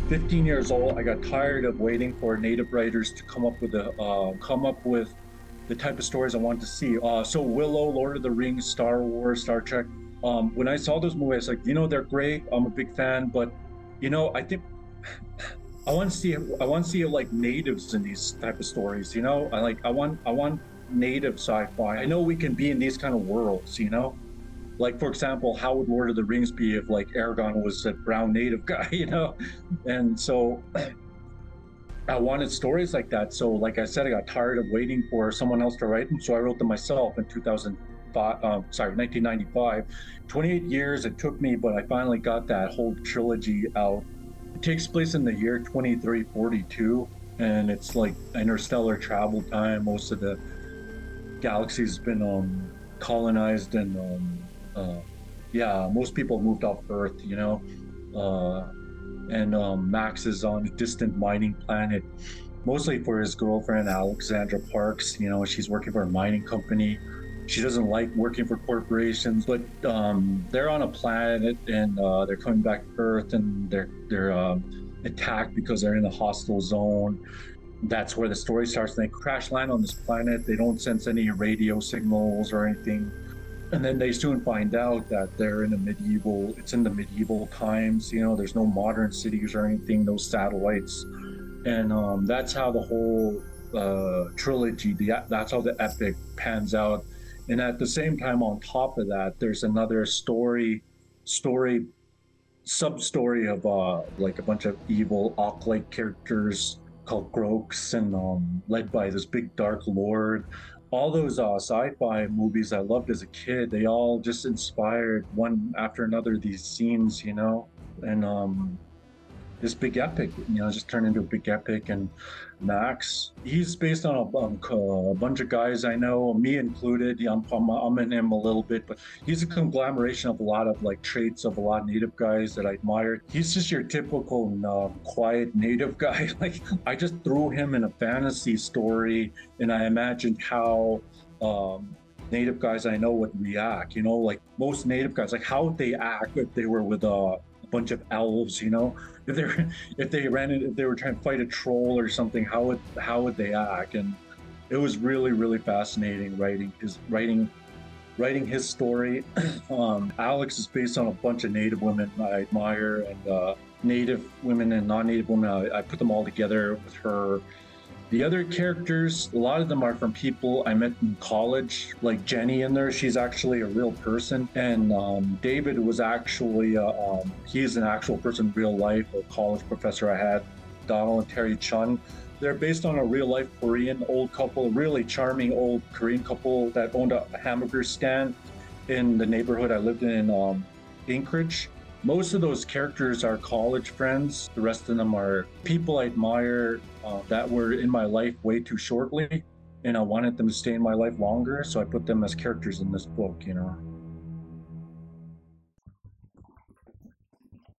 15 years old, I got tired of waiting for native writers to come up with the type of stories I wanted to see. So Willow, Lord of the Rings, Star Wars, Star Trek. When I saw those movies, like, they're great. I'm a big fan, but I think I want to see like natives in these type of stories. I want native sci-fi. I know we can be in these kind of worlds. Like, for example, how would Lord of the Rings be if like Aragorn was a brown native guy? And so I wanted stories like that. So, like I said, I got tired of waiting for someone else to write them. So I wrote them myself in 1995. 28 years it took me, but I finally got that whole trilogy out. It takes place in the year 2342, and it's like interstellar travel time. Most of the galaxy's been colonized, and yeah, most people moved off Earth. Uh, and Max is on a distant mining planet, mostly for his girlfriend Alexandra Parks. She's working for a mining company. She doesn't like working for corporations, but they're on a planet, and they're coming back to Earth, and they're attacked because they're in a hostile zone. That's where the story starts. And they crash land on this planet. They don't sense any radio signals or anything. And then they soon find out that it's in the medieval times. There's no modern cities or anything, no satellites. And that's how the whole trilogy, that's how the epic pans out. And at the same time, on top of that, there's another story, sub story of like a bunch of evil Orc-like characters called Groks, and led by this big dark lord. All those sci-fi movies I loved as a kid, they all just inspired one after another these scenes. And this big epic, just turned into a big epic. And Max, he's based on a bunch of guys I know, me included. Yeah, I'm in him a little bit, but he's a conglomeration of a lot of like traits of a lot of native guys that I admire. He's just your typical quiet native guy. Like, I just threw him in a fantasy story, and I imagined how native guys I know would react. Like most native guys, like how would they act if they were with a bunch of elves? If they were trying to fight a troll or something, how would they act? And it was really, really fascinating writing his story. Alex is based on a bunch of native women I admire, and native women and non-native women. I put them all together with her. The other characters, a lot of them are from people I met in college, like Jenny in there. She's actually a real person. And David was actually, he's an actual person in real life, a college professor I had, Donald and Terry Chun. They're based on a real life Korean old couple, a really charming old Korean couple that owned a hamburger stand in the neighborhood I lived in Anchorage. Most of those characters are college friends. The rest of them are people I admire that were in my life way too shortly, and I wanted them to stay in my life longer, so I put them as characters in this book.